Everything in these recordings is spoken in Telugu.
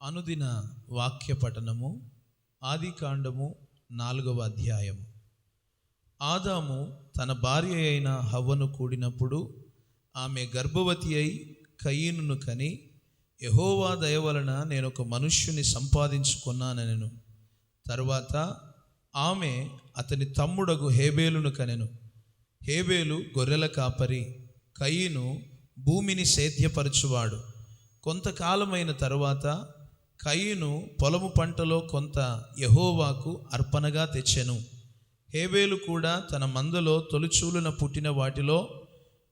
అనుదిన వాక్య పఠనము ఆదికాండము 4వ అధ్యాయము. ఆదాము తన భార్య అయిన హవ్వను కూడినప్పుడు ఆమె గర్భవతి అయి కయీనును కని, యెహోవా దయ వలన నేను ఒక మనుష్యుని సంపాదించుకున్నానెను. తరువాత ఆమె అతని తమ్ముడగు హేబేలును కనెను. హేబేలు గొర్రెల కాపరి, కయీను భూమిని సేద్యపరచువాడు. కొంతకాలమైన తరువాత కయీను పొలము పంటలో కొంత యెహోవాకు అర్పణగా తెచ్చెను. హేబేలు కూడా తన మందలో తొలిచూలున పుట్టిన వాటిలో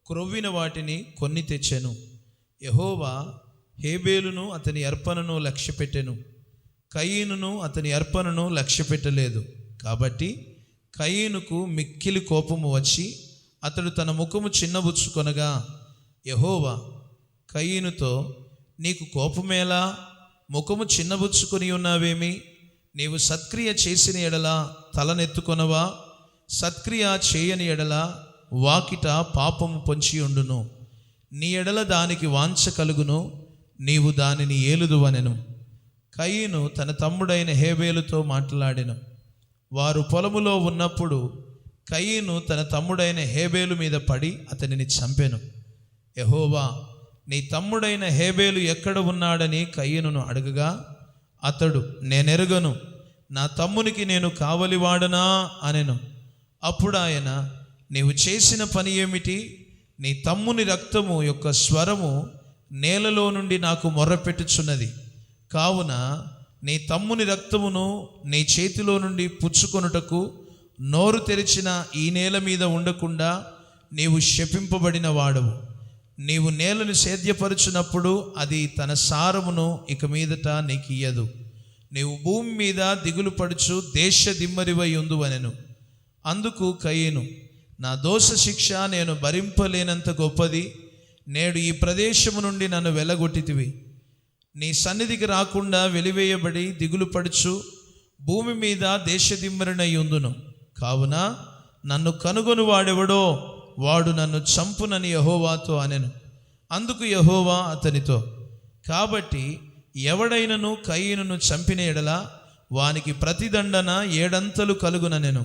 క్రొవ్విన వాటిని కొన్ని తెచ్చెను. యెహోవా హేబేలును అతని అర్పణను లక్ష్యపెట్టెను, కయీనును అతని అర్పణను లక్ష్యపెట్టలేదు. కాబట్టి కయీనుకు మిక్కిలి కోపము వచ్చి అతడు తన ముఖము చిన్నబుచ్చుకొనగా, యెహోవా కయీనుతో, నీకు కోపమేలా? ముఖము చిన్నబుచ్చుకొని ఉన్నావేమి? నీవు సత్క్రియ చేసిన ఎడల తలనెత్తుకొనవా? సత్క్రియ చేయని ఎడల వాకిట పాపము పొంచి ఉండును. నీ ఎడల దానికి వాంఛ కలుగును, నీవు దానిని ఏలుదువనెను. కయీను తన తమ్ముడైన హేబేలుతో మాట్లాడెను. వారు పొలములో ఉన్నప్పుడు కయీను తన తమ్ముడైన హేబేలు మీద పడి అతనిని చంపెను. యెహోవా, నీ తమ్ముడైన హేబేలు ఎక్కడ ఉన్నాడని కయీనును అడగగా, అతడు, నేనెరుగను, నా తమ్మునికి నేను కావలివాడనా అనెను. అప్పుడు ఆయన, నీవు చేసిన పని ఏమిటి? నీ తమ్ముని రక్తము యొక్క స్వరము నేలలో నుండి నాకు మొర్రపెట్టుచున్నది. కావున నీ తమ్ముని రక్తమును నీ చేతిలో నుండి పుచ్చుకొనుటకు నోరు తెరిచిన ఈ నేల మీద ఉండకుండా నీవు శపింపబడిన వాడవు. నీవు నేలను సేద్యపరచునప్పుడు అది తన సారమును ఇక మీదట నీకు ఇయ్యదు. నీవు భూమి మీద దిగులు పడుచు దేశ దిమ్మరివై ఉందువనెను. అందుకు కయీను, నా దోష శిక్ష నేను భరింపలేనంత గొప్పది. నేడు ఈ ప్రదేశము నుండి నన్ను వెళ్ళగొట్టితివి. నీ సన్నిధికి రాకుండా వెలివేయబడి దిగులు పడుచు భూమి మీద దేశదిమ్మరినై ఉందును. కావున నన్ను కనుగొను వాడెవడో వాడు నన్ను చంపునని యెహోవాతో అనెను. అందుకు యెహోవా అతనితో, కాబట్టి ఎవడైనను కయీనును చంపిన ఎడల వానికి ప్రతిదండన 7 కలుగుననెను.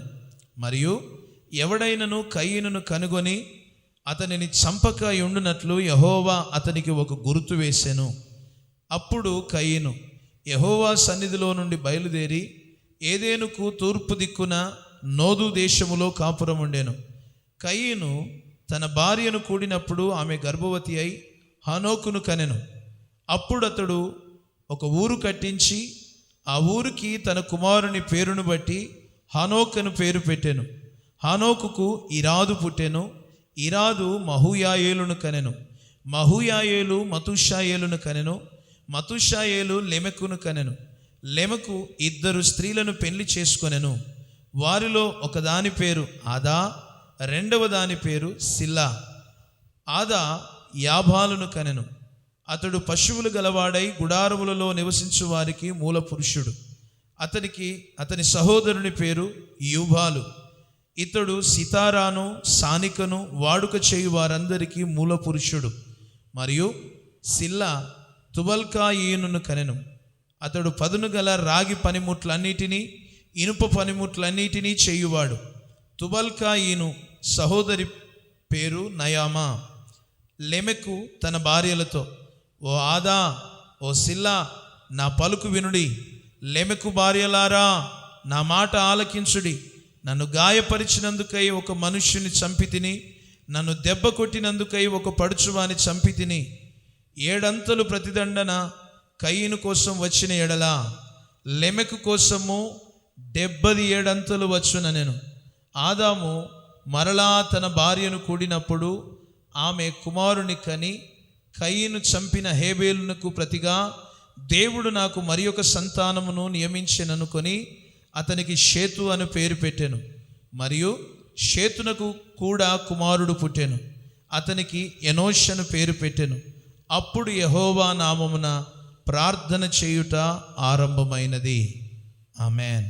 మరియు ఎవడైనను కయీనును కనుగొని అతనిని చంపక ఉండునట్లు యెహోవా అతనికి ఒక గుర్తు వేసెను. అప్పుడు కయీను యెహోవా సన్నిధిలో నుండి బయలుదేరి ఏదెనుకు తూర్పు దిక్కున నోదు దేశములో కాపురం ఉండెను. కయీను తన భార్యను కూడినప్పుడు ఆమె గర్భవతి అయి హనోకును కనెను. అప్పుడు అతడు ఒక ఊరు కట్టించి ఆ ఊరికి తన కుమారుని పేరును బట్టి హనోక్ అని పేరు పెట్టెను. హనోకుకు ఇరాదు పుట్టెను. ఇరాదు మహూయాయేలును కనెను. మహూయాయేలు మతుషాయేలును కనెను. మతుషాయేలు లెమెకును కనెను. లెమెకు 2 స్త్రీలను పెళ్లి చేసుకొనెను. వారిలో ఒకదాని పేరు ఆదా, రెండవ దాని పేరు సిల్లా. ఆదా యాబాలును కనెను. అతడు పశువులు గలవాడై గుడారములలో నివసించు వారికి మూల పురుషుడు. అతని సహోదరుని పేరు యూబాలు. ఇతడు సితారాను సానికను వాడుక చేయు వారందరికీ మూల పురుషుడు. మరియు సిల్లా తుబల్కాయీనును కనెను. అతడు పదును గల రాగి పనిముట్లన్నిటినీ ఇనుప పనిముట్లన్నిటినీ చేయువాడు. తుబల్కాయీను సహోదరి పేరు నయామా. లెమెకు తన భార్యలతో, ఓ ఆదా, ఓ సిల్లా, నా పలుకు వినుడి. లెమెకు భార్యలారా, నా మాట ఆలకించుడి. నన్ను గాయపరిచినందుకై ఒక మనుష్యుని చంపితిని, నన్ను దెబ్బ కొట్టినందుకై ఒక పడుచువాని చంపితిని. 7 ప్రతిదండన కయీను కోసం వచ్చిన ఎడల లెమెకు కోసము 77 వచ్చుననెను. ఆదాము మరలా తన భార్యను కూడినప్పుడు ఆమె కుమారుని కని, కయీను చంపిన హేబేలునకు ప్రతిగా దేవుడు నాకు మరి ఒక సంతానమును నియమించెననుకొని అతనికి షేతు అని పేరు పెట్టెను. మరియు షేతునకు కూడా కుమారుడు పుట్టెను. అతనికి ఎనోష్ అని పేరు పెట్టెను. అప్పుడు యెహోవా నామమున ప్రార్థన చేయుట ఆరంభమైనది. ఆమెన్.